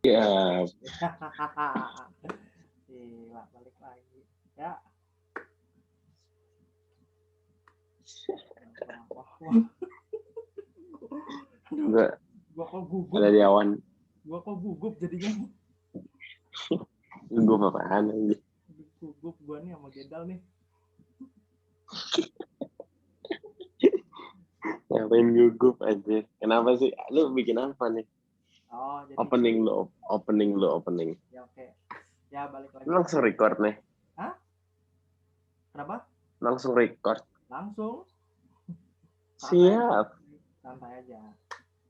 Ya, Gila, balik lagi. Ya. Wah. gue Gua kok gugup. ada di awan. Gua kok gugup jadinya. Gue apaan aja. Gugup gua nih sama Gedal nih. Ngapain gugup aja? Kenapa sih? Lu bikin apa nih? Oh, jadi Opening. ya oke. Ya balik lagi. Lu langsung record nih. Hah? Kenapa? Langsung record. Langsung. Siap. Santai aja.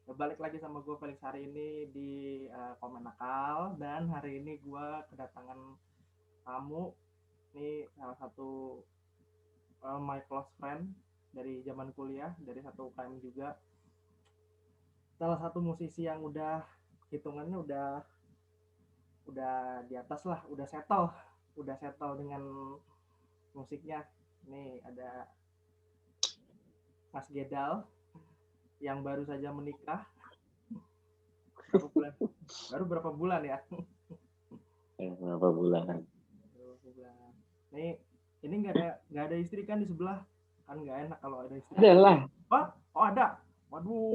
Ya, balik lagi sama gue Felix hari ini di Komen Nakal, dan hari ini gue kedatangan tamu. Ini salah satu my close friend dari zaman kuliah, dari satu UKM juga. Salah satu musisi yang hitungannya udah di atas lah, udah settle dengan musiknya. Nih ada Mas Gedal yang baru saja menikah. Berapa bulan ya? Berapa bulan? Nih, ini nggak ada istri kan di sebelah? Kan nggak enak kalau ada istri. Ada lah. Oh ada. Waduh.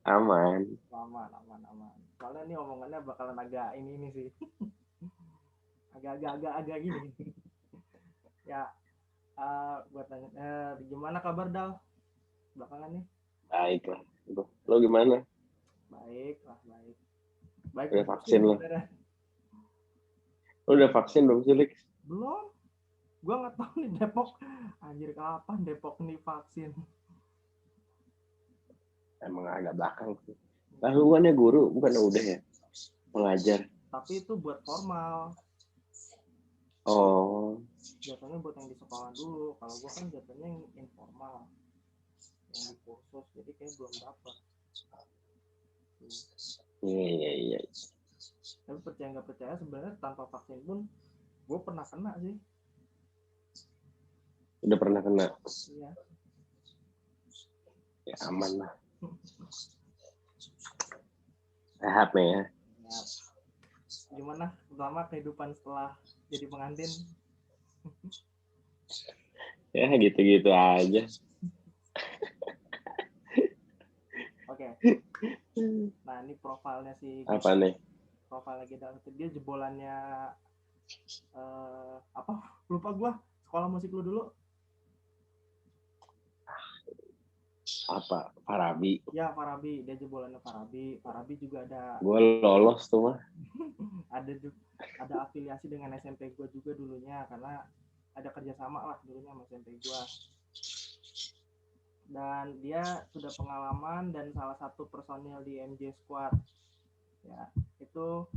Aman. Soalnya ini omongannya bakalan agak ini sih. agak gini. Ya, buat tanya, gimana kabar Dal? Belakangan nih? Baik lah. Lo gimana? Baik. Baik. Udah vaksin lo? Lo udah vaksin belum sih, Lex? Belum. Gua nggak tahu nih Depok. Anjir, kapan Depok nih vaksin? Emang agak belakang sih. Hubungannya guru bukan udah ya? Mengajar. Tapi itu buat formal. Oh. Jatuhnya buat yang di sekolah dulu. Kalau gue kan jatuhnya yang informal, yang di kursus, jadi kayak belum dapat. Iya. Tapi percaya nggak percaya, sebenarnya tanpa vaksin pun gue pernah kena sih. Udah pernah kena? Iya. Ya aman lah. Sehat nih ya. Gimana pertama kehidupan setelah jadi pengantin? Ya gitu-gitu aja. Oke. Nah ini profilnya si apa nih? Profil lagi dia jebolannya apa? Lupa gue. Sekolah musik lu dulu? Apa? Farabi. Ya Farabi, dia jebolannya Farabi. Farabi juga ada. Gue lolos tuh mah. ada afiliasi dengan SMP gue juga dulunya, karena ada kerjasama lah dulunya sama SMP gue. Dan dia sudah pengalaman dan salah satu personil di MJ Squad. Ya, itu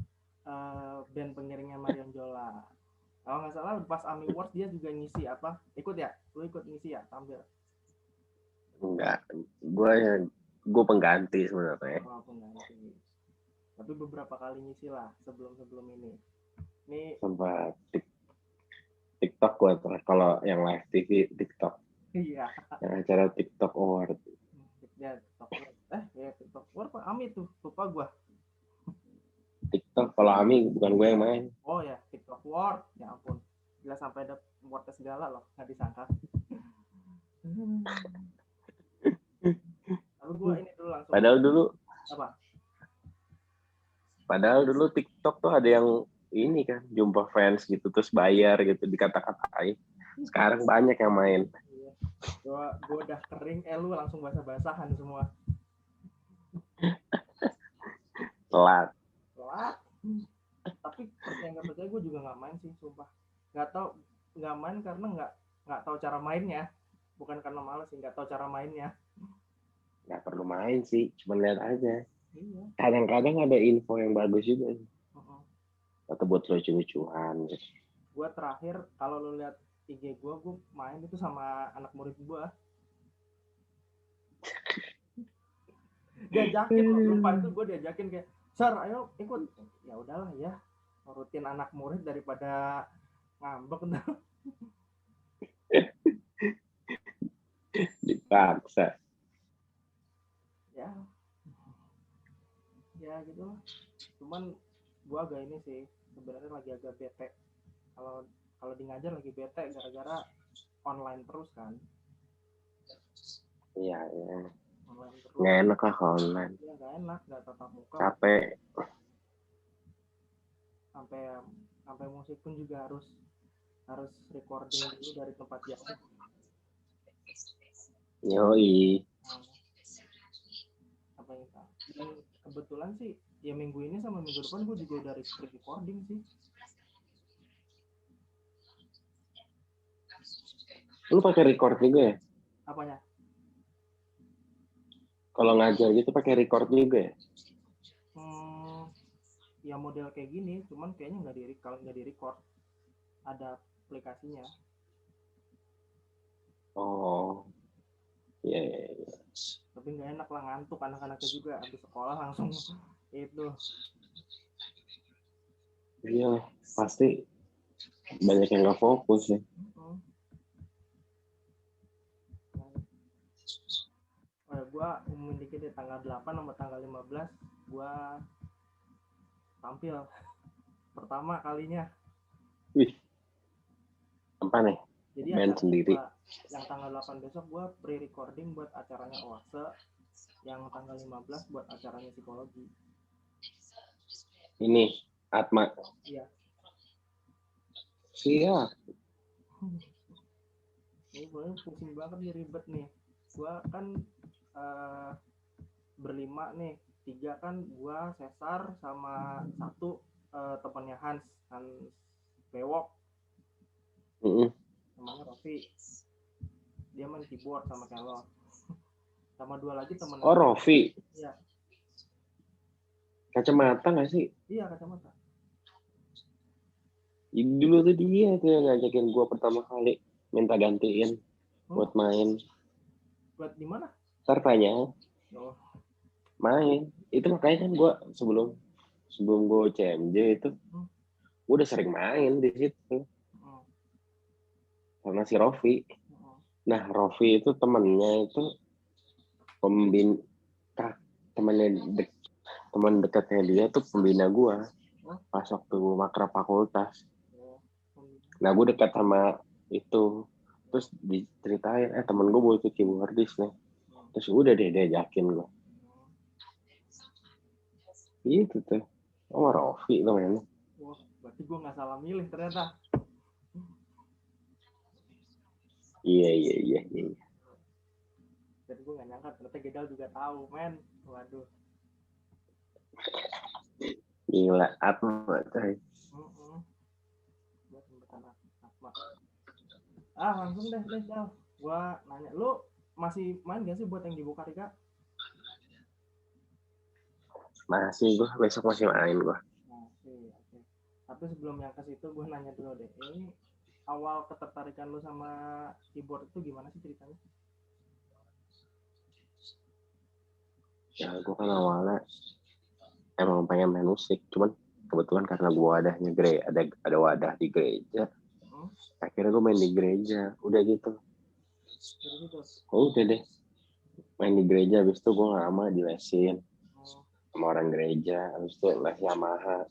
band pengiringnya Marion Jola. Kalau nggak salah pas AMI Awards dia juga ngisi apa? Ikut ya? Lu ikut ngisi ya? Tampil? Enggak, gue pengganti sebenarnya. Oh, pengganti. Tapi beberapa kali ngisi lah sebelum ini. Ini sempat TikTok gue tuh, kalau yang live TV TikTok. Iya. Yang acara TikTok Award. Ya, TikTok Award. TikTok Award apa AMI tuh? Lupa gue. TikTok, kalau AMI bukan gue yang main. Oh ya, TikTok Award. Ya ampun. Gila sampai ada award segala loh, nggak disangka. Tapi gue ini dulu langsung. Padahal dulu TikTok tuh ada yang ini kan, jumpa fans gitu terus bayar gitu, dikata-katain. Sekarang banyak yang main. Iya. Gue udah kering, lu langsung basah-basahan semua. Telat. Tapi percaya nggak percaya gue juga nggak main sih, sumpah. Nggak main karena nggak tahu cara mainnya. Bukan karena malas sih, nggak tahu cara mainnya. Nggak perlu main sih, cuma lihat aja. Iya. Kadang-kadang ada info yang bagus juga. Atau buat lucu-lucuan. Gue terakhir kalau lu lihat IG gue main itu sama anak murid gue. Diajakin loh, lupa itu gue diajakin kayak, "Sir, ayo ikut." Ya udahlah ya, nurutin anak murid daripada ngambek. Dipaksa. ya gitu lah. Cuman gue agak ini sih sebenarnya lagi agak bete kalau di ngajar lagi bete gara-gara online terus kan. Iya. Online terus Nggak enak lah kalau online. ya, nggak enak, nggak tatap muka. Capek. Sampai musik pun juga harus recording dulu dari tempat jauh. Yoi. Apa itu? Dan kebetulan sih ya minggu ini sama minggu depan gue juga udah recording sih. Lu pakai record juga ya? Apanya? Kalau ngajar gitu pakai record juga ya? Ya model kayak gini, cuman kayaknya nggak di record, ada aplikasinya. Oh, iya. Tapi nggak enak lah, ngantuk anak-anaknya juga habis sekolah langsung itu. Iya, pasti banyak yang nggak fokus ya. Gue umumin dikit di tanggal 8 sama tanggal 15 gue tampil pertama kalinya. Wih, apa nih? Jadi main sendiri. Yang tanggal 8 besok gue pre-recording buat acaranya OASE, yang tanggal 15 buat acaranya psikologi. Ini Atma. Iya. Siap. Ini gue pusing banget nih, ribet nih. Gue kan berlima nih, 3 kan gue, Cesar, sama 1 temannya Hans Bewok. Namanya Rofi. Dia main keyboard sama Kelor. Sama 2 lagi temen. Oh, Rofi. Iya. Kacamata nggak sih? Iya, kacamata. Dulu tuh dia tuh yang ngajakin gue pertama kali minta gantiin buat main. Buat di mana? Ntar tanya. Main. Itu makanya kan gue sebelum gue CMJ itu, gue udah sering main di situ. Karena si Rofi. Nah, Rofi itu temennya itu teman dekatnya dia tuh pembina gue pas waktu makrab fakultas. Nah, gue dekat sama itu, terus diceritain temen gue butuh keyboardis nih, terus udah deh diajakin gue. Gitu tuh. Oh, Rofi tuh mainnya. Wah, berarti gue nggak salah milih ternyata. Iya. Jadi gue nggak nyangka ternyata Gedal juga tahu, men. Waduh. Gila, Atma coy. Langsung deh Dal. Gue nanya, lu masih main gak sih buat yang di Bukarika? Masih, gue besok masih main gue. Masih, oke. Tapi sebelum yang ke situ gue nanya dulu deh, ini awal ketertarikan lu sama keyboard itu gimana sih ceritanya? Ya, gue kan awalnya emang pengen main musik, cuman kebetulan karena gue ada wadah di gereja, akhirnya gue main di gereja, udah gitu. Udah deh, main di gereja, habis itu gue gak lama dilesin sama orang gereja, habis itu les Yamaha,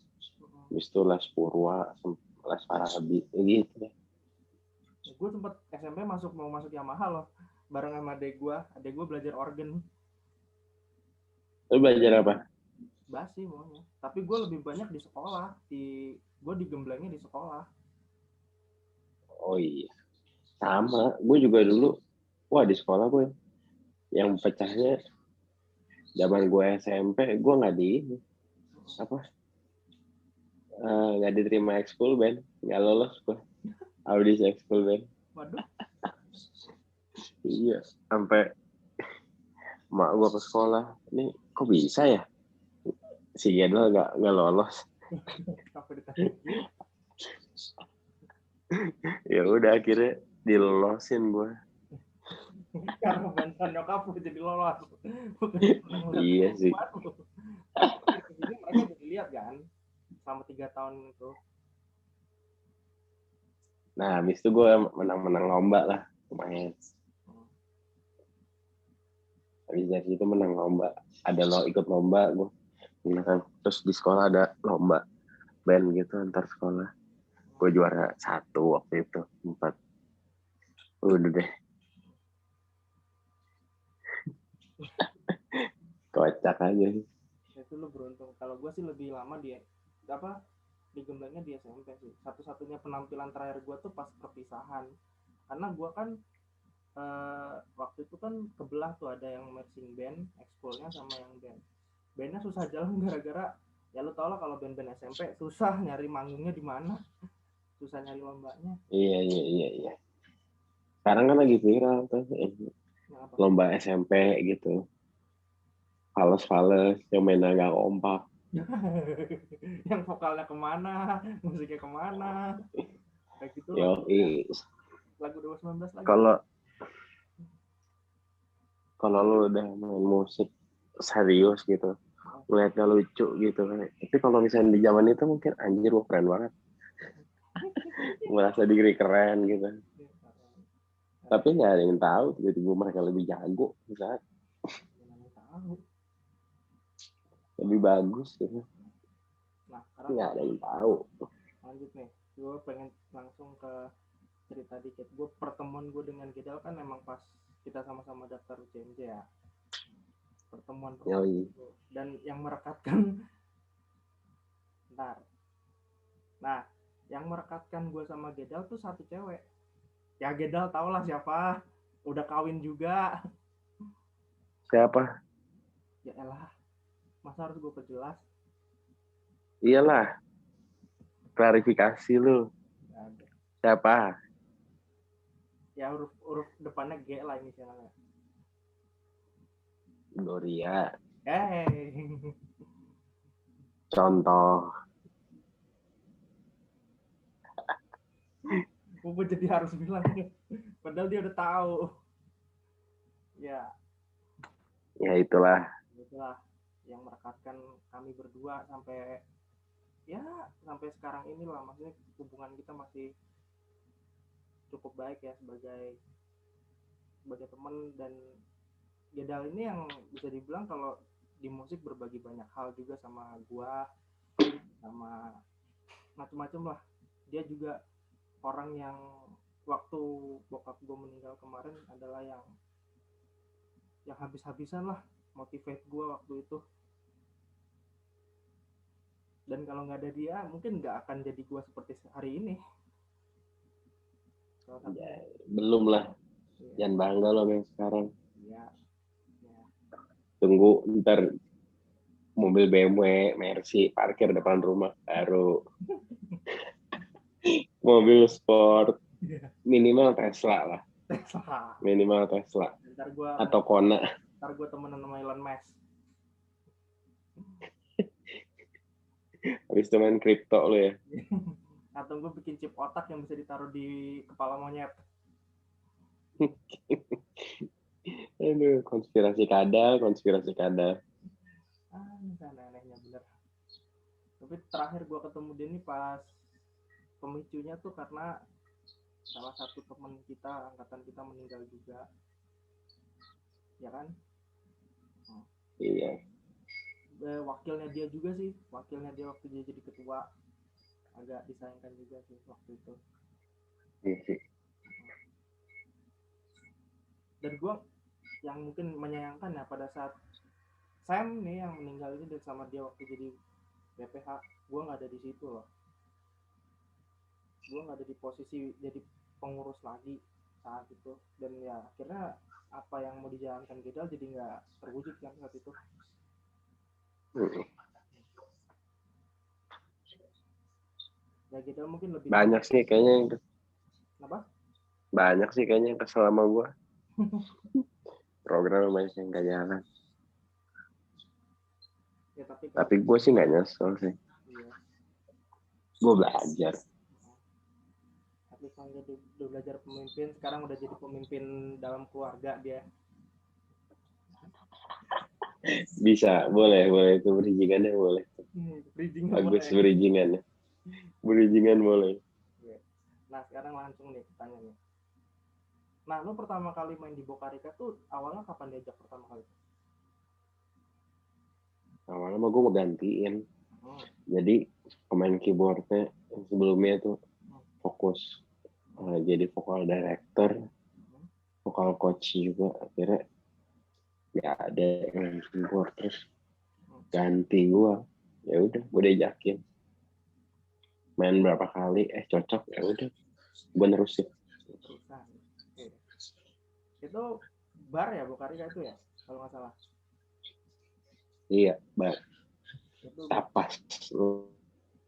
habis itu les Purwa, les Farabi, gitu deh. Gue sempet SMP mau masuk Yamaha loh, bareng sama adek gue belajar organ. Lu belajar apa? Bass sih maunya, tapi gue lebih banyak di sekolah, gue digemblengnya di sekolah. Oh iya, sama, gue juga dulu, di sekolah gue yang pecahnya zaman gue SMP, gue nggak diterima ekskul band, nggak lolos gue audisi ekskul band. Waduh. Iya, sampai mak gue ke sekolah, ini kok bisa ya si Gedal nggak lolos. Ya udah akhirnya dilolosin gue. Karena mantan nyokap lu jadi lolos. Iya sih. Jadi mereka jadi lihat kan selama 3 tahun itu. Nah, habis itu gue menang lomba lah lumayan. Habis dari itu menang lomba. Ada ikut lomba gue. Iya kan. Terus di sekolah ada lomba band gitu antar sekolah. Gue juara 1 waktu itu 4. Udah deh. Kocak aja sih. Itu lu beruntung. Kalau gue sih lebih lama digemblengnya di SMP sih. Satu-satunya penampilan terakhir gue tuh pas perpisahan. Karena gue kan waktu itu kan kebelah tuh, ada yang marching band, ekskulnya sama yang band. Bandnya susah jalan gara-gara ya lu tau lah kalau band-band SMP susah nyari manggungnya di mana, susah nyari lombanya. Iya. Sekarang kan lagi viral tuh lomba SMP gitu. Fales yang mainnya nggak kompak. Yang vokalnya kemana, musiknya kemana, kayak gitu. Lagu 2019 lagi. Kalau lu udah main musik serius gitu, ngeliatnya lucu gitu kan. Tapi kalau misalnya di zaman itu mungkin anjir lu keren banget. Merasa diri keren gitu. Tapi nggak ada yang tahu tiba-tiba mereka lebih jago misalnya. Lebih bagus gitu. Nah, nggak ada yang tahu. Lanjut nih, gue pengen langsung ke cerita dikit. Gue pertemuan gue dengan Gedal kan emang pas kita sama-sama daftar UCMJ ya. Pertemuan dan yang merekatkan bentar. Nah, yang merekatkan gue sama Gedal tuh satu cewek. Ya Gedal tau lah siapa. Udah kawin juga. Siapa? Ya elah, masa harus gue perjelas? Iyalah, klarifikasi lu. Siapa? Ya huruf depannya G lah ini misalnya. Gloria. Hey. Contoh. Gue jadi harus bilang, padahal dia udah tahu. Ya. Ya itulah yang merekatkan kami berdua sampai sekarang ini lah. Maksudnya hubungan kita masih cukup baik ya sebagai teman. Dan Gedal ini yang bisa dibilang kalau di musik berbagi banyak hal juga sama gua, sama macam-macam lah. Dia juga orang yang waktu bokap gua meninggal kemarin adalah yang habis-habisan lah motivate gua waktu itu. Dan kalau nggak ada dia mungkin nggak akan jadi gua seperti hari ini. ya, belum lah ya. Jangan bangga loh yang sekarang ya. Tunggu ntar mobil BMW Mercy parkir depan rumah baru mobil sport minimal Tesla lah. Minimal Tesla atau Kona. Ntar gue temenan sama Elon Musk. Habis itu main kripto lo ya. Atau gue bikin chip otak yang bisa ditaruh di kepala monyet. Aduh, konspirasi kada. Aneh-anehnya bener. Tapi terakhir gue ketemu dia nih pas pemicunya tuh karena salah satu teman kita, angkatan kita meninggal juga. Ya kan? Iya. Wakilnya dia juga sih. Wakilnya dia waktu dia jadi ketua. Agak disayangkan juga sih waktu itu. Iya. Dan gue yang mungkin menyayangkan ya pada saat Sam nih yang meninggal ini dan sama dia waktu jadi BPH, gue nggak ada di situ loh. Gue nggak ada di posisi jadi pengurus lagi saat itu. Dan ya akhirnya apa yang mau dijalankan Gedal jadi nggak terwujud kan saat itu. Ya Gedal mungkin lebih banyak sih kayaknya yang apa? Banyak sih kayaknya yang kesel sama gue. Program banyak yang gak jalan. Ya, tapi gue sih nggak nyesel sih. Iya. Gue belajar. Tapi kalau udah belajar pemimpin, sekarang udah jadi pemimpin dalam keluarga dia. Bisa, boleh itu bridgingannya boleh. Bagus bridgingannya. Bridgingan boleh. Nah sekarang langsung nih pertanyaannya. Nah lu pertama kali main di Bokarika tuh awalnya kapan diajak pertama kali? Lama-lama gue mau gantiin. Jadi pemain keyboardnya yang sebelumnya tuh fokus jadi vokal director, vokal coach juga. Akhirnya ya ada yang keyboard, terus ganti gue. Ya udah, gue diajakin main berapa kali, cocok, ya udah gue nerusin. Itu bar ya Bukarika itu ya kalau nggak salah. Iya, bar tapas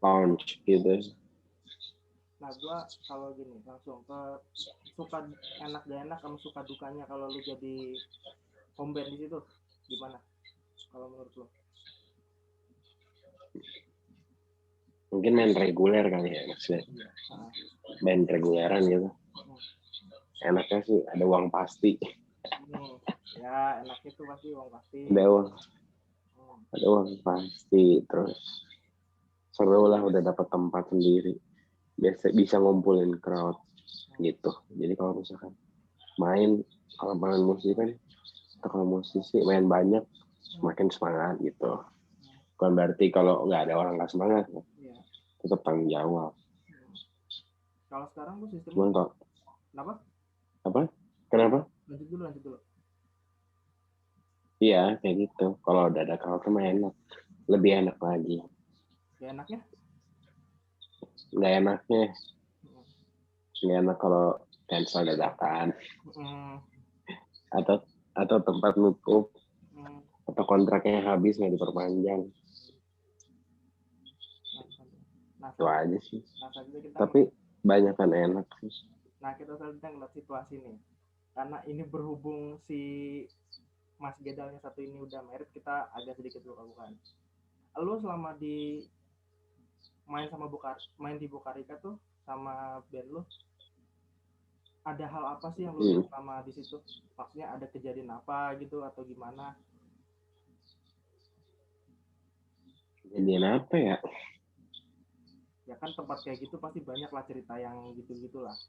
lounge gitu. Nah gue kalau gini langsung ke suka enak gak enak sama suka dukanya kalau lu jadi home band di situ gimana kalau menurut lu? Mungkin main reguler kali ya maksudnya. Band reguleran gitu. Enaknya sih ada uang pasti. Ya enaknya tuh pasti uang pasti. Ada uang pasti, terus seru lah, udah dapat tempat sendiri. Biasa bisa ngumpulin crowd gitu. Jadi kalau misalkan kalau main musik kan, atau kalau musisi main banyak, semakin semangat gitu. Bukan berarti kalau nggak ada orang nggak semangat, tetap tanggung jawab. Kalau sekarang tuh sistemnya. Cuman kok. Kenapa? Apa? Kenapa? Lanjut dulu. Iya, kayak gitu. Kalau udah ada crowd mah enak. Lebih enak lagi. Gak enaknya? Nggak enaknya. Nggak enak kalau cancel dadakan. Atau tempat nutup. Atau kontraknya habis nggak diperpanjang. Itu aja sih. Tapi banyak kan enak sih. Nah kita sekarang ngeliat situasi nih. Karena ini berhubung si Mas Gedalnya satu ini udah married, kita agak sedikit bukan. Lu selama main di Bukarika tuh sama band lu, ada hal apa sih yang lu sama di situ? Maksudnya ada kejadian apa gitu atau gimana? Kejadian apa ya? Ya kan tempat kayak gitu pasti banyak lah cerita yang gitu-gitulah.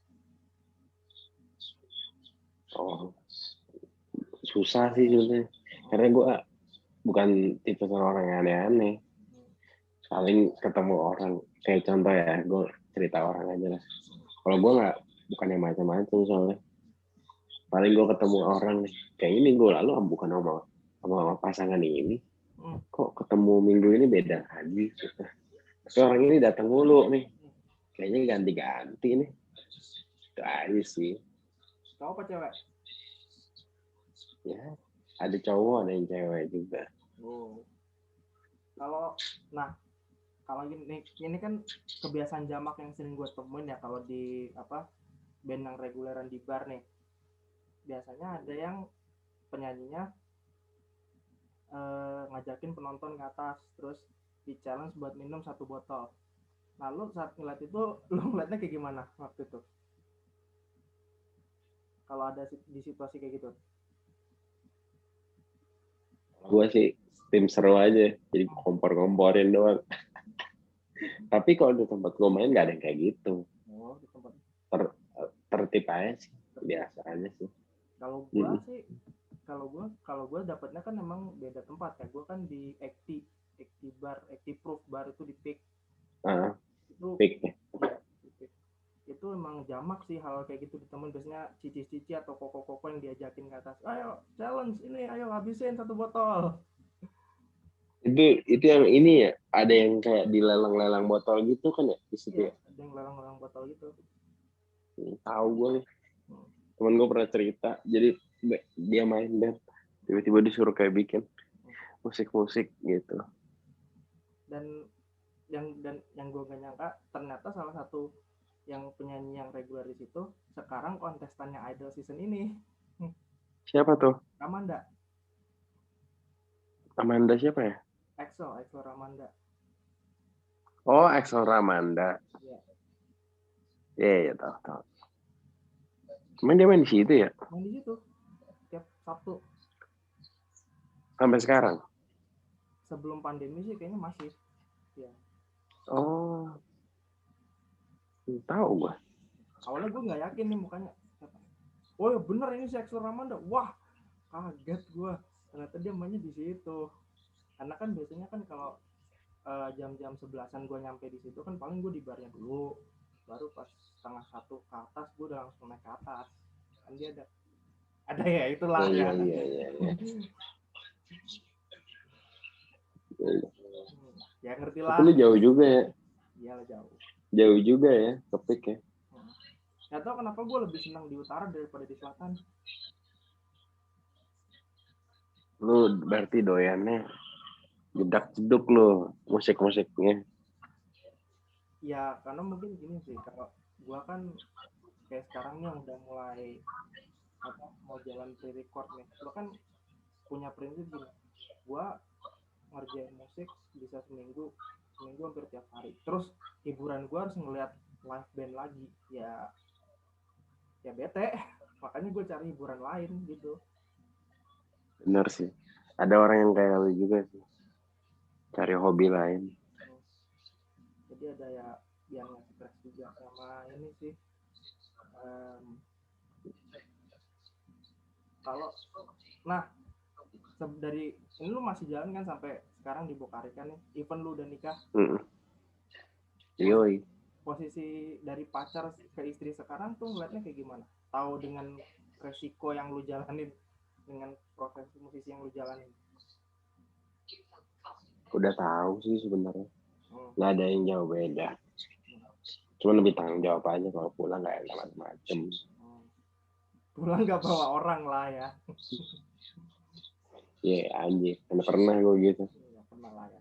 Oh, susah sih sebenarnya. Karena gue bukan tipe orang yang aneh-aneh. Saling ketemu orang, kayak contoh ya, gue cerita orang aja lah. Kalau gue bukan yang macam-macam soalnya. Paling gue ketemu orang nih, kayak ini minggu lalu bukan sama pasangan ini. Kok ketemu minggu ini beda lagi gitu. Tapi orang ini datang mulu nih. Kayaknya ganti-ganti nih. Itu aja sih. Cowok apa cewek? Ya, ada cowok, ada yang cewek juga. Kalau ini kan kebiasaan jamak yang sering gue temuin ya kalau di band yang reguleran di bar nih. Biasanya ada yang penyanyinya ngajakin penonton ke atas terus di challenge buat minum 1 botol. Nah lu saat ngeliat itu lu ngeliatnya kayak gimana waktu itu kalau ada di situasi kayak gitu? Gue sih tim seru aja, jadi kompor-komporin doang. Tapi kalau di tempat gue main gak ada yang kayak gitu. Di tempat tertib aja sih, biasa aja sih. Kalau gue sih kalau gue dapatnya kan memang beda tempat ya. Gue kan di Active Proof bar itu di Peak. Itu Peak ya. Itu emang jamak sih hal kayak gitu ditemuin. Biasanya cici-cici atau koko-koko yang diajakin ke atas, ayo challenge ini, ayo habisin 1 botol. Itu yang ini ya, ada yang kayak di lelang-lelang botol gitu kan ya di situ ya? Ada yang lelang-lelang botol gitu. Tahu gue nih. Temen gue pernah cerita, jadi dia main band, tiba-tiba disuruh kayak bikin musik-musik gitu. Dan yang gue gak nyangka ternyata salah satu yang penyanyi yang reguler di situ sekarang kontestannya Idol season ini. Siapa tuh? Amanda siapa ya? Axel Ramanda. Oh, Axel Ramanda. Iya, tahu. Cuman dia main di situ ya? Main di situ tiap Sabtu. Sampai sekarang? Sebelum pandemi sih kayaknya masih. Ya. Oh, tahu gue. Awalnya gue nggak yakin nih mukanya. Oh ya bener ini si Axel Ramanda. Wah, kaget gue. Ternyata dia mainnya di situ. Karena kan biasanya kan kalau jam-jam 11-an gue nyampe di situ kan paling gue di barnya dulu, baru pas setengah satu ke atas gue udah langsung naik ke atas. Kan dia ada ya itulah Iya, ya. iya, iya, iya. Ya ngerti Tapi lah. lu jauh juga ya. Iya jauh. Jauh juga ya, kepik ya. Gak tau kenapa gue lebih senang di utara daripada di selatan. Lu berarti doyannya jedak-jeduk lu musik-musiknya. Ya karena mungkin gini sih, kalau gue kan kayak sekarang nih yang udah mulai mau jalan pre-record nih, lo kan punya prinsip gini, gue ngerjain musik bisa seminggu hampir tiap hari, terus hiburan gue harus ngeliat live band lagi, ya bete. Makanya gue cari hiburan lain gitu. Bener sih, ada orang yang kayak lu juga sih, cari hobi lain. Jadi ada ya yang stres juga sama ini sih. Kalau dari ini lu masih jalan kan sampai sekarang di Bokari kan nih, even lu udah nikah. Yoi. Posisi dari pacar ke istri sekarang tuh ngeliatnya kayak gimana? Tahu dengan resiko yang lu jalanin, dengan proses musisi yang lu jalanin? Udah tahu sih sebenarnya. Nggak ada yang jauh beda. Cuma lebih tanggung jawab aja kalau pulang nggak macam-macam. Pulang nggak bawa orang lah ya. Iya anjir, karena pernah gue gitu. Nggak pernah lah ya.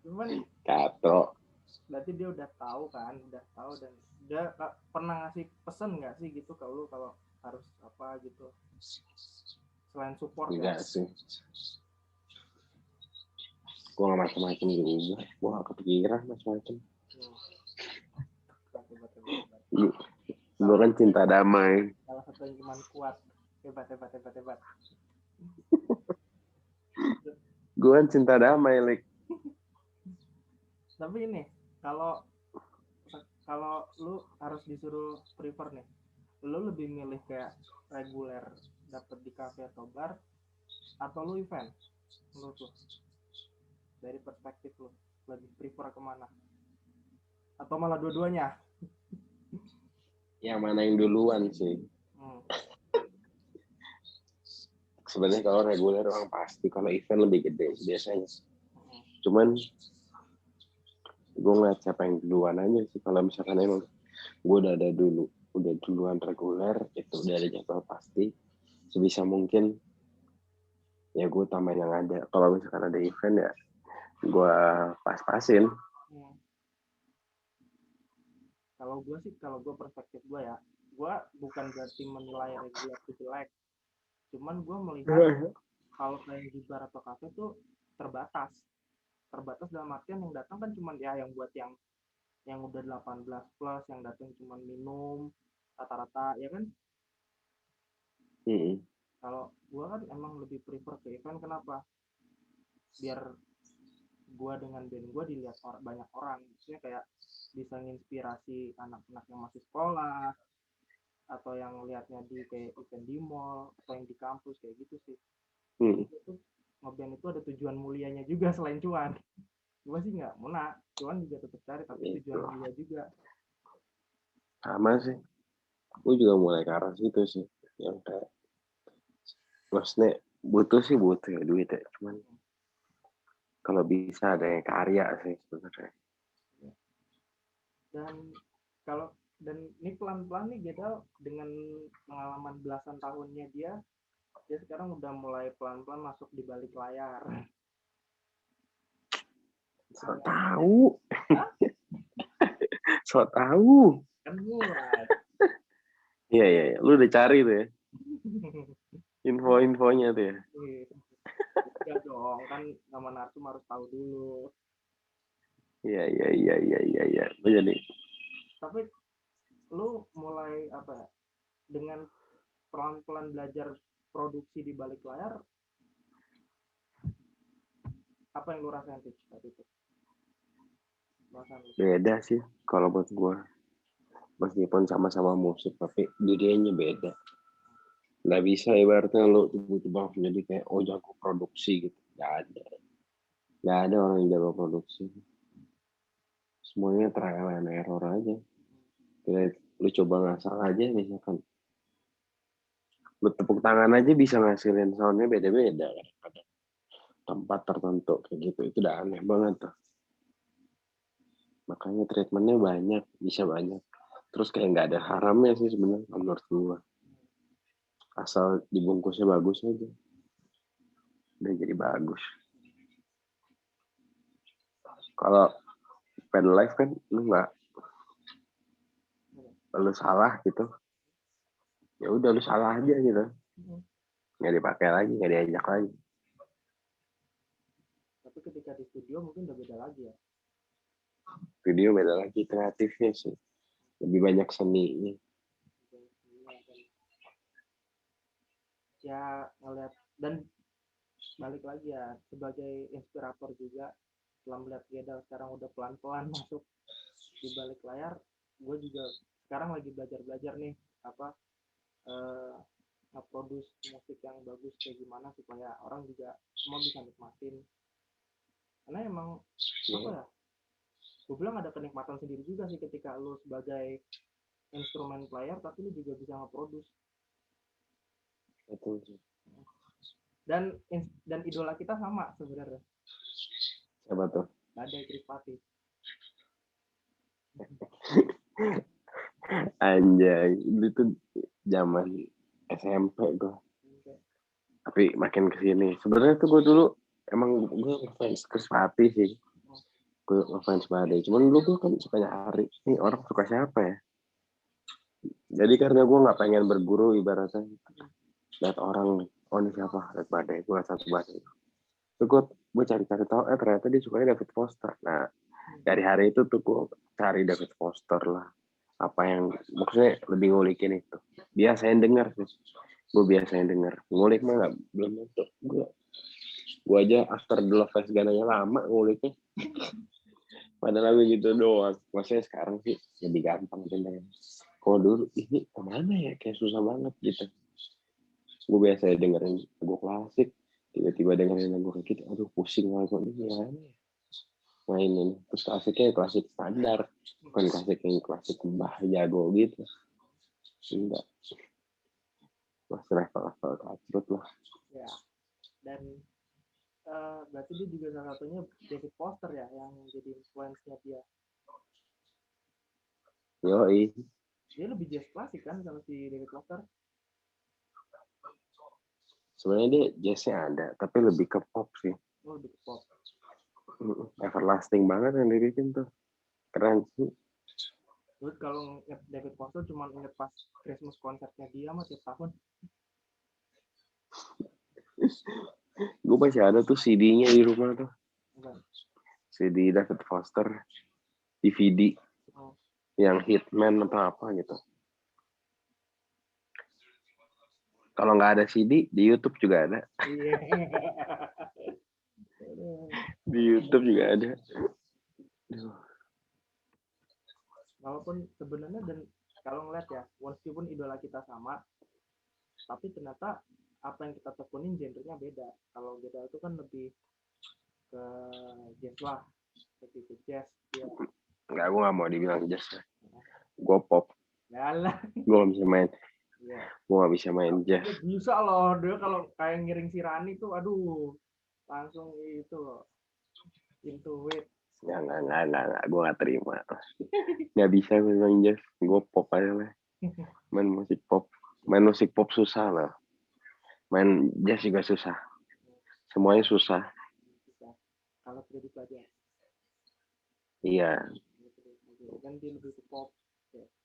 Cuman Kato. berarti dia udah tahu kan, dan dia pernah ngasih pesan nggak sih gitu kalau harus apa gitu, selain support? Enggak sih, gue nggak macam-macam juga, gue nggak kepikiran macam-macam. Gue kan cinta damai. Salah satu yang iman kuat. Hebat. Gue kan cinta damai, Lik. Tapi ini, kalau lu harus disuruh prefer nih, lu lebih milih kayak reguler dapet di cafe atau bar, atau lu event? Menurut lu, dari perspektif lu, lebih prefer kemana? Atau malah dua-duanya? Yang mana yang duluan sih? Sebenarnya kalau reguler orang pasti, kalau event lebih gede biasanya. Cuman gue ngeliat siapa yang duluan aja sih. Kalau misalkan emang gue udah duluan reguler, itu udah ada jadwal pasti, sebisa mungkin ya gue tambahin yang ada. Kalau misalkan ada event ya gue pas-pasin. Kalau gue perspektif gue ya, gue bukan berarti menilai reguler itu jelek, cuman gue melihat kalau kayak di bar atau kafe tuh terbatas dalam artian yang datang kan cuma ya yang buat yang udah 18 plus, yang datang cuma minum rata-rata ya kan. Kalau gue kan emang lebih prefer ke event. Kenapa? Biar gue dengan band gue dilihat banyak orang, maksudnya kayak bisa nginspirasi anak-anak yang masih sekolah, atau yang lihatnya di kayak event di mall atau yang di kampus kayak gitu sih. Itu ngeband itu ada tujuan mulianya juga selain cuan. Gue sih nggak cuan juga tetap cari, tapi tujuan mulia juga. Sama sih, gue juga mulai ke arah situ sih, yang kayak maksudnya butuh ya duit ya, cuman kalau bisa ada yang karya sih sebenarnya. Dan ini pelan-pelan nih Gedal, dengan pengalaman belasan tahunnya dia sekarang udah mulai pelan-pelan masuk di balik layar. So tahu Kan mulai. Iya, lu udah cari tuh ya info-infonya tuh ya. Iya dong, kan nama narsum harus tahu dulu. Iya. Lu jadi. Tapi lu mulai dengan pelan-pelan belajar produksi di balik layar, apa yang lu rasain sih tadi itu? Beda sih kalau buat gue, meskipun sama-sama musik tapi dunianya beda. Nggak bisa ibaratnya lo tiba-tiba jadi kayak jago produksi gitu. Nggak ada orang yang jago produksi. Semuanya trial and error aja. Kira lu coba ngasal aja misalkan. Lu tepuk tangan aja bisa ngasilin soundnya beda-beda kan. Ada tempat tertentu kayak gitu. Itu udah aneh banget tuh. Makanya treatmentnya banyak, bisa banyak. Terus kayak nggak ada haramnya sih sebenarnya menurut gua. Asal dibungkusnya bagus aja. Udah jadi bagus. Kalau pen live kan lu nggak, lu salah gitu, ya udah lu salah aja gitu, nggak dipakai lagi, nggak diajak lagi. Tapi ketika di studio mungkin udah beda lagi ya. Video beda lagi, kreatifnya sih lebih banyak seninya. Ya ngeliat, dan balik lagi ya sebagai inspirator juga, setelah melihat Gedal sekarang udah pelan-pelan masuk di balik layar, gue juga sekarang lagi belajar nih apa nge-produce musik yang bagus kayak gimana supaya orang juga semua bisa nikmatin. Karena emang apa ya, gue bilang ada kenikmatan sendiri juga sih ketika lu sebagai instrumen player tapi lu juga bisa nge-produce. Betul sih. Dan idola kita sama sebenarnya. Siapa tuh? Badai Krispati. Anjay, itu zaman SMP gue. Tapi makin kesini, sebenarnya tuh gue dulu emang gue ngefans Krispati sih. Gue ngefans Badai. Cuman dulu gue kan suka nyari, nih orang suka siapa ya? Jadi karena gue nggak pengen berguru ibaratnya, lihat orang nih, oh ini siapa? Lihat Badai, gue satu Badai. Terus gue cari-cari tahu, ternyata dia sukanya David Foster. Nah, dari hari itu tuh gue cari David Foster lah. Apa yang maksudnya lebih ngulikin itu. Biasain denger sih. Gue biasain denger. Ngulik mah nggak, belum tentu. Gue aja after the love fest gananya lama nguliknya. Padahal lagu gitu doang. Maksudnya sekarang sih lebih gampang bener. Kalau dulu ini kemana ya, kayak susah banget gitu. Gue biasa dengerin lagu klasik, tiba-tiba dengerin lagu kayak gitu, aduh pusing lagu ini gimana ya mainin. Terus klasiknya klasik standar, bukan klasik yang klasik Mbah Jago gitu. Enggak, masih level-level kacrut lah. Ya, dan berarti dia juga salah satunya David Foster ya yang jadi influence-nya dia. Yoi. Dia lebih jazz klasik kan sama si David Foster. Sebenarnya dia jazznya ada, tapi lebih ke pop sih. Oh, lebih ke pop. Everlasting banget yang dibikin tuh. Keren sih. Terus kalau inget David Foster cuma inget pas Christmas konsernya dia mah tiap tahun. Gue masih ada tuh CD-nya di rumah tuh. Enggak. CD David Foster, DVD, yang Hitman atau apa gitu. Kalau nggak ada CD, di YouTube juga ada. Di YouTube juga ada. Walaupun sebenarnya, dan kalau ngeliat ya, meskipun idola kita sama, tapi ternyata apa yang kita tekunin genrenya beda. Kalau beda itu kan lebih ke jazz lah, lebih ke jazz. Ya. Nggak, gue nggak mau dibilang jazz. Gue pop. Yalah. Gue nggak bisa main. Yeah. Gue nggak bisa main jazz. Bisa loh, dia kalau kayak ngiring si Rani tuh, aduh, langsung itu loh, into it. Nggak. Gue nggak terima. Nggak bisa gue main jazz. Gue pop aja lah. Main musik pop. Main musik pop susah lah. Main jazz juga susah. Semuanya susah. Kalau sudah dipelajari. Iya. Kan dia lebih ke pop.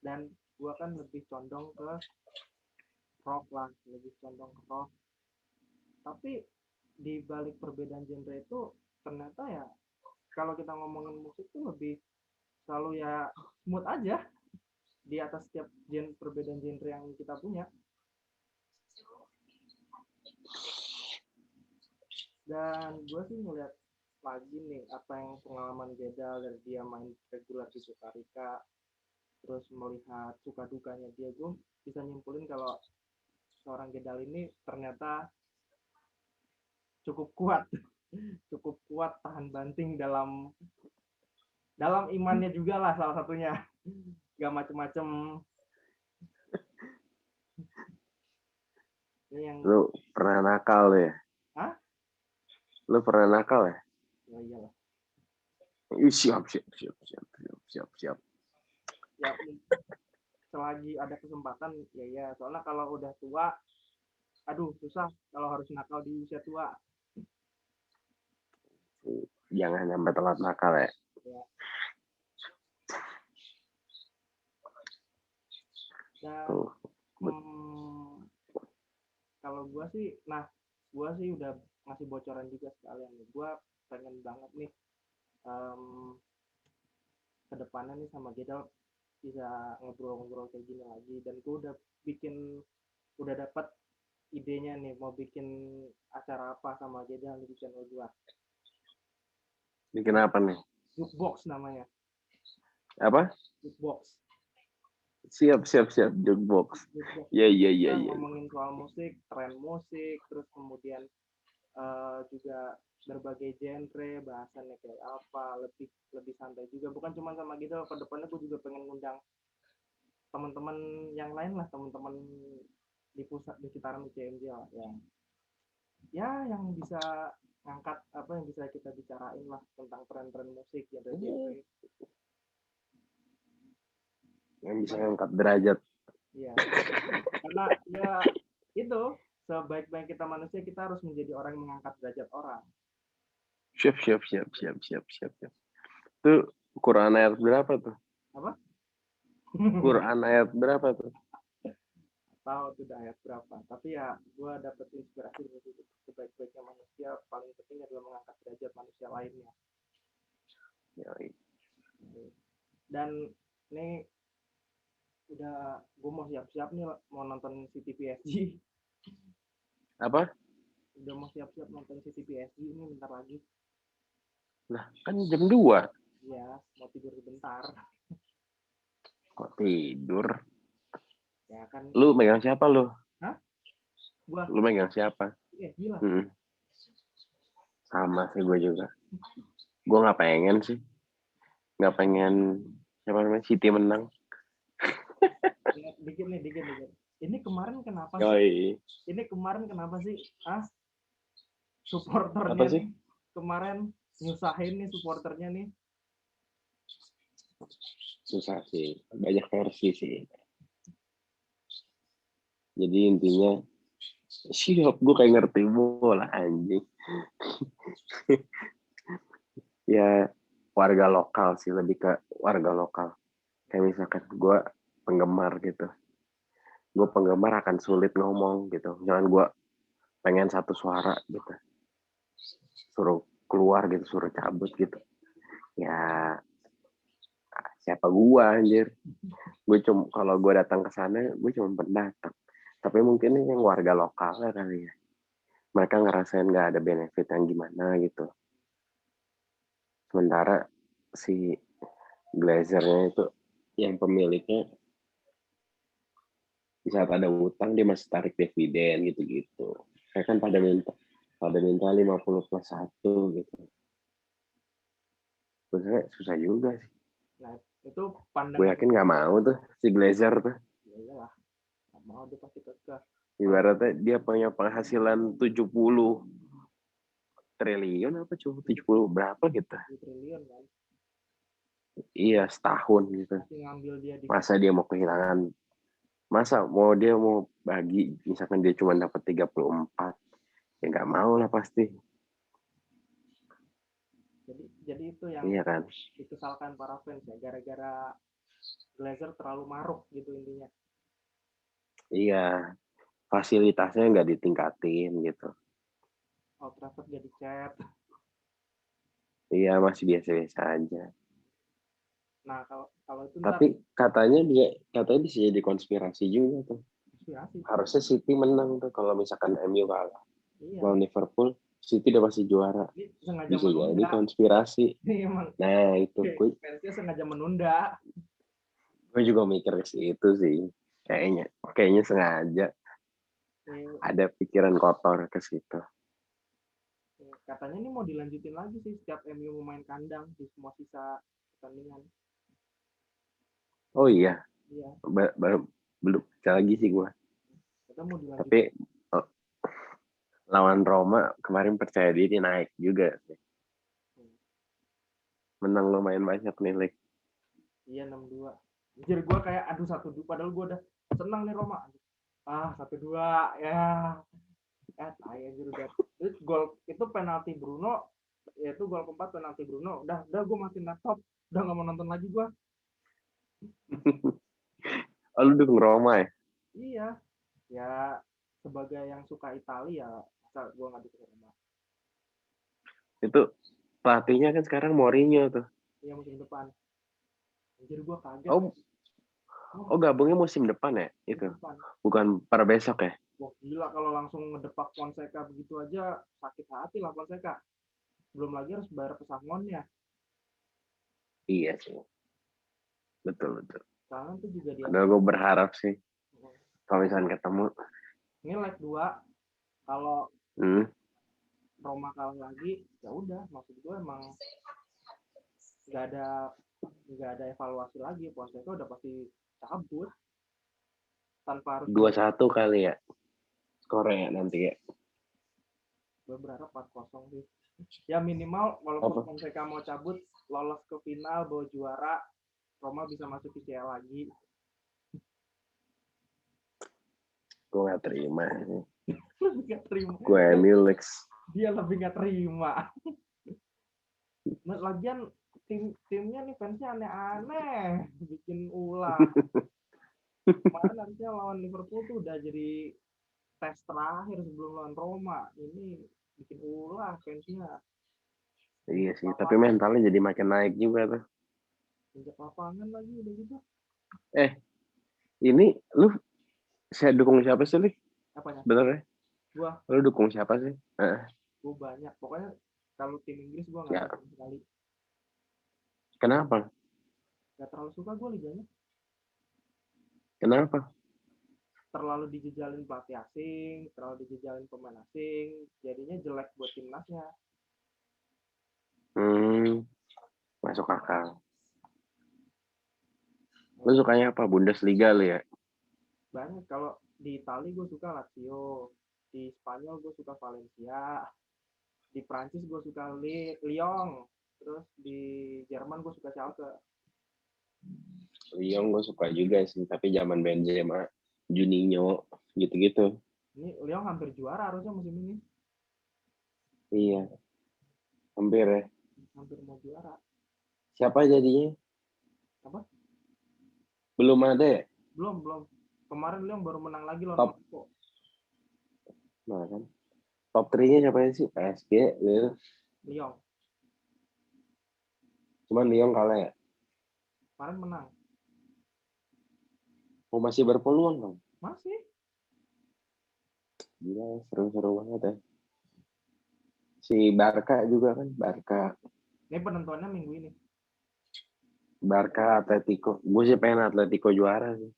Dan gua kan lebih condong ke rock lah, lebih condong ke rock. Tapi di balik perbedaan genre itu ternyata ya kalau kita ngomongin musik tuh lebih selalu ya smooth aja di atas setiap perbedaan genre yang kita punya. Dan gue sih ngeliat lagi nih apa yang pengalaman Gedal dari dia main regular di Sukarika, terus melihat suka dukanya dia, gue bisa nyimpulin kalau seorang Gedal ini ternyata cukup kuat, cukup kuat tahan banting dalam imannya juga lah salah satunya. Gak macem-macem. Ini yang Lu pernah nakal ya? Hah? Lu pernah nakal ya? Ya iyalah. Siap. Ya selagi ada kesempatan ya. Soalnya kalau udah tua, aduh susah kalau harus nakal di usia tua. Jangan sampai telat nakal ya. Ya. Dan kalau gue sih udah ngasih bocoran juga sekalian nih. Gue pengen banget nih kedepannya nih sama Gedal bisa ngobrol-ngobrol kayak gini lagi. Dan gue udah dapat idenya nih mau bikin acara apa sama Gedal di channel gue. Bikin apa nih? Jukebox namanya. Apa? Jukebox. Siap. Jukebox. Iya. Ngomongin soal musik, tren musik, terus kemudian juga berbagai genre, bahasannya kayak apa, lebih santai juga. Bukan cuma sama gitu, ke depannya gue juga pengen ngundang teman-teman yang lain lah, teman-teman di pusat di sekitaran UCMJ lah, yang bisa ngangkat apa yang bisa kita bicarain lah tentang tren-tren musik, genre-genre. Yang bisa ngangkat derajat. Iya. Karena ya itu sebaik-baik kita manusia kita harus menjadi orang yang mengangkat derajat orang. Siap. Itu Quran ayat berapa tuh? Apa? Quran ayat berapa tuh? Tahu tuh ayat berapa. Tapi ya gue dapet inspirasi dari itu. Sebaik-baiknya manusia paling penting adalah mengangkat derajat manusia lainnya. Dan ini udah gue mau siap-siap nih mau nonton City PSG. Apa? Udah mau siap-siap nonton City PSG ini bentar lagi. Nah, kan jam 2. Iya, mau tidur sebentar. Kok tidur? Ya kan. Lu megang siapa lu? Hah? Gua. Lu megang siapa? Gila. Sama sih gue juga. Gue nggak pengen sih. Nggak pengen siapa namanya City menang. Dikit. Ini kemarin kenapa sih? Ini kemarin kenapa sih? Supporternya apa sih? Nih kemarin nyusahin nih supporternya nih. Susah sih, banyak versi sih. Jadi intinya siap, gue kayak ngerti bola anjing. Ya warga lokal sih, lebih ke warga lokal. Kayak misalkan gue penggemar gitu. Gue penggemar akan sulit ngomong gitu. Jangan gue pengen satu suara gitu. Suruh keluar gitu, suruh cabut gitu. Ya siapa gue anjir. Gue cuma kalau gue datang ke sana, gue cuma pendatang. Tapi mungkin yang warga lokal kali ya. Mereka ngerasain nggak ada benefit yang gimana gitu. Sementara si Glazernya itu yang pemiliknya di saat ada utang dia masih tarik dividen gitu-gitu. Kayak kan pada minta 50+1 gitu. Sebenarnya susah juga sih. Nah, itu pandangan. Gue yakin nggak mau tuh si Glazer tuh. Ya iyalah. Nggak mau dia pasti kekeh. Ibaratnya dia punya penghasilan 70 triliun apa coba 70 berapa gitu. 70 triliun kan. Iya, setahun gitu. Ngambil dia di Masa dia mau kehilangan? Masa dia mau bagi, misalkan dia cuma dapat 34, ya nggak mau lah pasti. Jadi itu yang iya kan? dikesalkan para fans ya, gara-gara Glazer terlalu maruk gitu intinya. Iya, fasilitasnya nggak ditingkatin gitu. Old Trafford gak dicat. Iya, masih biasa-biasa aja. Nah, kalau itu tapi katanya bisa jadi konspirasi juga tuh. Harusnya City menang tuh kalau misalkan MU kalah. Lawan Liverpool, City udah pasti juara. Bisa jadi konspirasi. Nah, itu fansnya sengaja menunda. Gue juga mikir ke situ sih. Kayaknya sengaja. Ada pikiran kotor ke situ. Katanya ini mau dilanjutin lagi sih setiap MU main kandang di semua sisa pertandingan. Oh iya, Iya, baru belum baca lagi sih gue. kita mau dilanjutin. Tapi lawan Roma kemarin percaya diri naik juga sih. Menang lumayan banyak nih, Lek. Iya 6-2. Anjir gue kayak aduh 1-2 padahal gue udah senang nih Roma. 1-2 ya. Tai anjir udah. Terus gol itu penalti Bruno, yaitu gol keempat penalti Bruno. Udah gue matiin laptop. Udah nggak mau nonton lagi gue. Oh, lu dukung Roma ya? Iya. Ya sebagai yang suka Italia ya masa gue nggak dukung Roma. Itu pelatihnya kan sekarang Mourinho tuh. Iya musim depan. Anjir gue kaget. Oh gabungnya musim depan ya? Itu. Depan. Bukan per besok ya? Wah gila kalau langsung ngedepak Fonseca begitu aja sakit hati lah Fonseca. Belum lagi harus bayar pesangonnya. Iya sih. Betul. Sekarang tuh juga dia. Padahal gue berharap sih kalau misalnya ketemu. Ini leg 2 kalau Roma kalah lagi ya udah maksud gue emang nggak ada evaluasi lagi. Fonseca udah pasti cabut tanpa harus 2-1 kali ya Korea nanti ya. gue berharap 4-0 sih ya minimal walaupun Fonseca mau cabut lolos ke final bawa juara Roma bisa masuk PCL lagi. Gue gak terima sih. Lebih gak terima. Gue Emilix. Dia lebih gak terima. Lagian timnya nih fansnya aneh-aneh bikin ulah. Kemarin harusnya lawan Liverpool tuh udah jadi tes terakhir sebelum lawan Roma. Ini bikin ulah fansnya. Iya sih, tapi mentalnya jadi makin naik juga tuh. Injak lapangan lagi udah gitu. Ini lu saya dukung siapa sih, Lik? Apanya? Bener ya? Gua. Lu dukung siapa sih? Gua banyak. Pokoknya kalau tim Inggris gua nggak suka sekali. Kenapa? Gak terlalu suka gua liganya. Kenapa? Terlalu dijejalin pelatih asing, terlalu dijejalin pemain asing, jadinya jelek buat timnasnya. Masuk akal. Lu sukanya apa? Bundesliga lu ya? Banyak. Kalau di Italia gue suka Lazio, di Spanyol gue suka Valencia, di Prancis gue suka Lyon, terus di Jerman gue suka Schalke. Lyon gue suka juga sih, tapi zaman Benzema, Juninho, gitu-gitu. Ini Lyon hampir juara harusnya musim ini. Iya, hampir ya. Hampir mau juara. Siapa jadinya? Apa? Belum ada ya? Belum. Kemarin Lyon baru menang lagi lawan Monaco. Nah kan. Top 3-nya siapa sih? PSG, Lyon. Cuman Lyon kalah ya? Kemarin menang. Oh, masih berpeluang dong? Masih. Gila, seru-seru banget ya. Si Barca juga kan, Barca. Ini penentuannya minggu ini. Barca, Atletico. Gue sih pengen Atletico juara sih.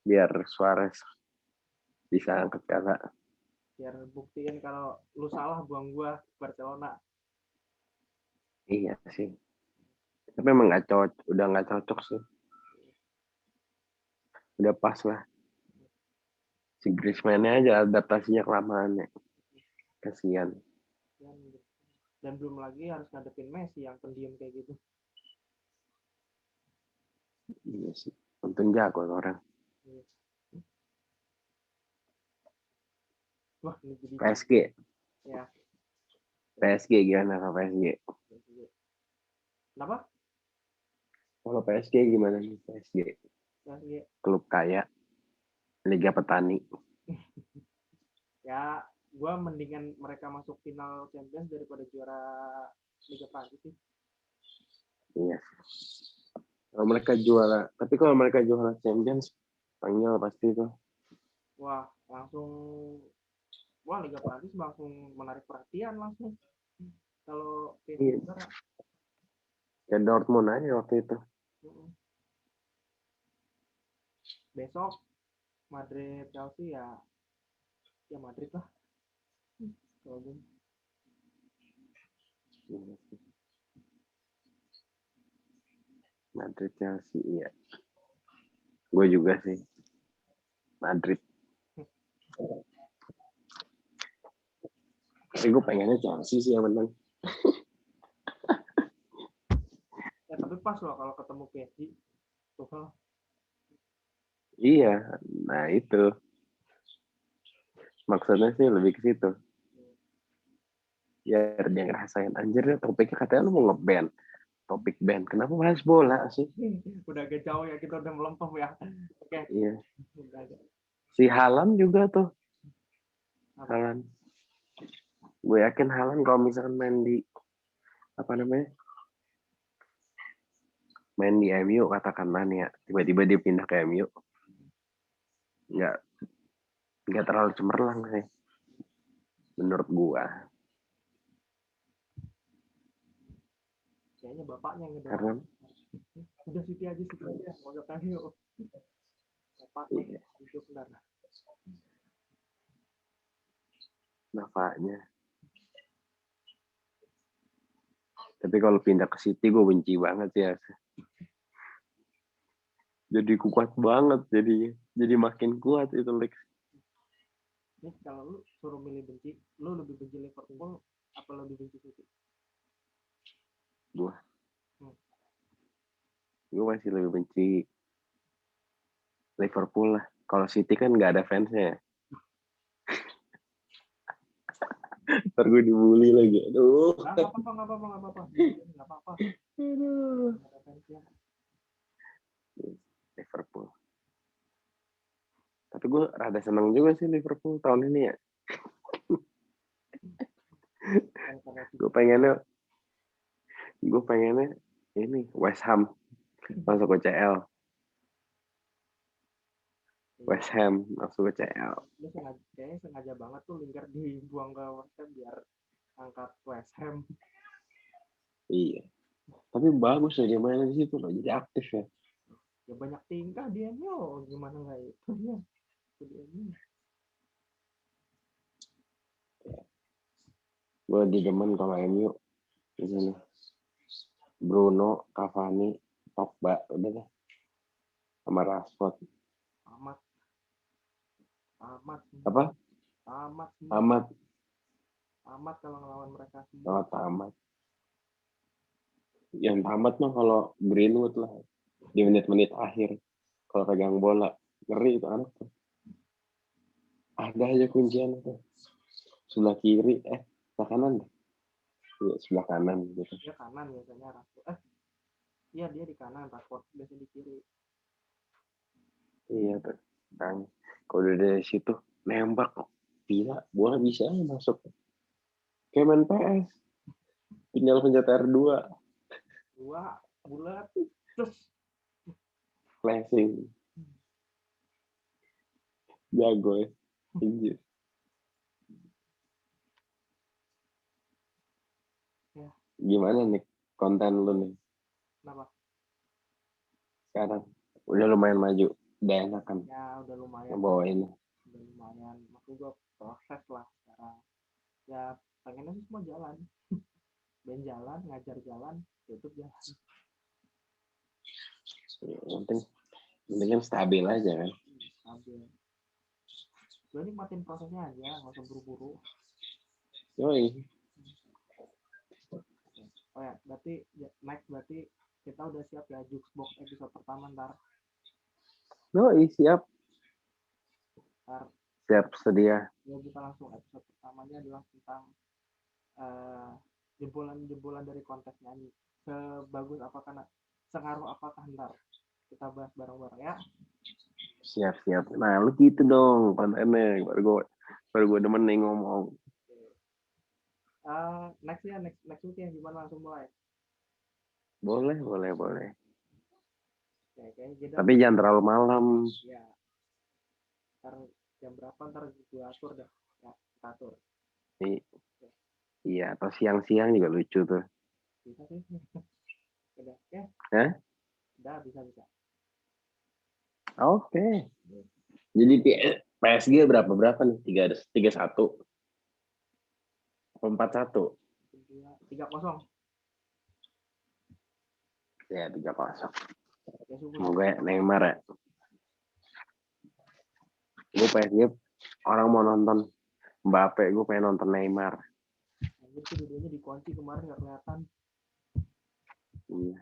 Biar Suarez bisa angkat piala. Biar buktiin kalau lu salah buang gua Barcelona. Iya sih. Tapi emang udah nggak cocok sih. Udah pas lah. Si Griezmann-nya aja adaptasinya kelamaan ya. Kasian. Dan belum lagi harus ngadepin Messi yang pendiam kayak gitu. Iya sih. Untung jago orang. Wah, ini jadi PSG. Ya. PSG gimana kalau PSG? Kenapa? Kalau PSG gimana nih PSG? Klub kaya. Liga Petani. Ya, gue mendingan mereka masuk final Champions daripada juara Liga Prancis sih. Iya. Kalau mereka juara, tapi kalau mereka juara Champions, Spanyol pasti itu. Wah, Liga Prancis langsung menarik perhatian langsung. Kalau iya. Kayak Dortmund aja waktu itu. Besok Madrid Chelsea ya Madrid lah. Kalau gue Madrid Chelsea ya. Gue juga sih Madrid. Tapi gue pengennya Chelsea sih yang menang. tapi pas loh kalau ketemu PSG Tuchel. Iya, nah itu maksudnya sih lebih ke situ. Ya dia ngerasain anjir ya topiknya katanya lu mau ngeband. Topik band. Kenapa bahas bola sih? Udah agak jauh ya, kita udah melempem ya. Oke. Iya. Udah agak. Si Haaland juga tuh. Apa? Haaland. Gue yakin Haaland kalau misalkan main di apa namanya? Main di MU katakanlah nih ya. Tiba-tiba dia pindah ke MU. Nggak terlalu cemerlang sih. Menurut gua. Kayaknya bapaknya yang ngedorong. Karena Udah City aja, mau ke MU. Bapaknya iya, hidup benar. bapaknya. Tapi kalau pindah ke City gue benci banget ya. Jadi kuat banget jadinya. Jadi makin kuat itu Lex. Ini kalau lu suruh milih benci, lu lebih benci Liverpool apa lebih benci City? Gue masih lebih benci Liverpool lah. Kalau City kan nggak ada fansnya. Ntar gue dibully lagi. Aduh. Nggak apa-apa. Aduh. Liverpool. Tapi gue rada seneng juga sih Liverpool tahun ini ya. gue pengennya ini West Ham masuk ke CL. West Ham masuk ke CL. Lu kayaknya sengaja banget tuh Lingard dibuang ke West Ham biar angkat West Ham. Iya. Tapi bagus ya dia main di situ loh. Jadi aktif ya. Ya banyak tingkah dia nyo, gimana nggak itu ya? Gue di demen kalau MU di sini. Bruno, Cavani, Pogba, udah deh. Sama Rashford. Amat. Apa? Amat kalau ngelawan mereka semua. Oh, tamat. Yang tamat mah kalau Greenwood lah. Di menit-menit akhir. Kalau pegang bola. Ngeri itu anak tuh. Ada aja kuncian tuh. Sebelah kiri. Sebelah kanan deh. Iya, sebelah kanan gitu. Dia kanan biasanya Rashford. Iya dia di kanan, Rashford biasanya di kiri. Iya tuh. Kalau dari situ nembak gila, bola bisa masuk. Kayak main PS. Tinggal pencet R2. Bulat terus Flashing. Jago ya. Anjir. Ya. Gimana nih konten lu nih? Kenapa? Sekarang udah lumayan maju. Udah enakan. Ya udah lumayan. Ngebawain. Udah lumayan. Maksud gue proses lah sekarang. Ya pengennya sih semua jalan. Ben jalan, ngajar jalan, YouTube jalan. Penting kan stabil aja kan. Stabil. Gue nikmatin prosesnya aja, nggak usah buru-buru. Yoi. Oh ya, berarti next berarti kita udah siap ya Jukebox episode pertama ntar. Yoi, siap. Ntar Siap sedia. ya kita langsung episode pertamanya adalah tentang jebolan-jebolan dari kontes nyanyi. Sebagus apakah, sengaruh apakah ntar kita bahas bareng-bareng ya. Siap. Nah, lu gitu dong kontennya. Baru gue demen nih ngomong. Next week ya gimana, langsung mulai? Boleh. Oke, tapi jangan terlalu malam. Ya. Ntar jam berapa ntar gue atur dah. Ya, kita atur. Iya, atau siang-siang juga lucu tuh. Bisa sih. Udah, ya. Hah? Udah, bisa. Oke. Jadi PSG berapa nih? 3-1. 4-1. 3-0. Ya 3-0. Ya, Semoga Neymar ya. Gue PSG orang mau nonton Mbappe, gue pengen nonton Neymar. Anjir tuh videonya dikunci kemarin nggak kelihatan. Iya,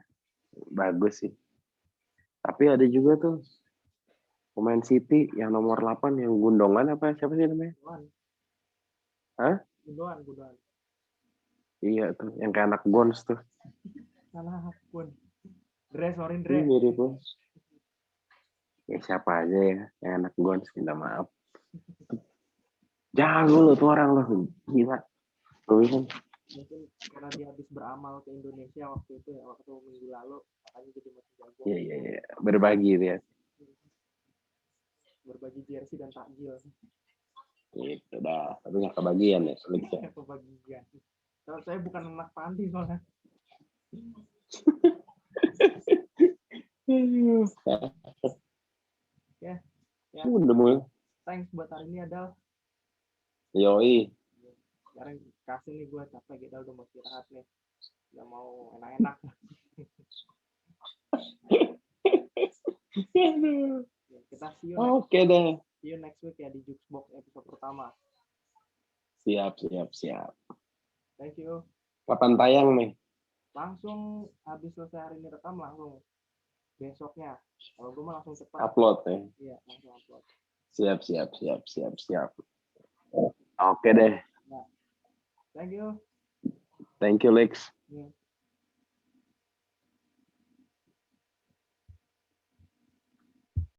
bagus sih. Tapi ada juga tuh pemain City yang nomor 8 yang Gundogan apa siapa sih namanya? Gundogan. Hah? Gundogan. Iya tuh, yang kayak anak Gons tuh. Salah akun. Dre. Ini mirip loh. Ya siapa aja ya yang anak Gons, minta maaf. Jago lo tuh orang loh, gila. Mungkin karena dia habis beramal ke Indonesia waktu itu ya, waktu minggu lalu, makanya jadi masih jago. Iya. Berbagi dia. Berbagi jersey dan takjil. Gitu dah, tapi nggak kebagian ya. Kebagian. Kalau saya bukan anak panti soalnya. Ya. Udah mulai. Thanks buat hari ini Adal. Yoi. Sekarang kasih nih gue capek kita udah mau istirahat nih. Udah mau enak-enak. Kita see you next Oke deh. See you next week ya di Jukebox episode pertama. Siap. Thank you. Kapan tayang nih? Langsung habis selesai hari ini rekam langsung besoknya. Kalau gue mah langsung cepat. Upload ya. Iya, langsung upload. Siap. Oke deh. Nah, thank you. Thank you, Lex. Yeah.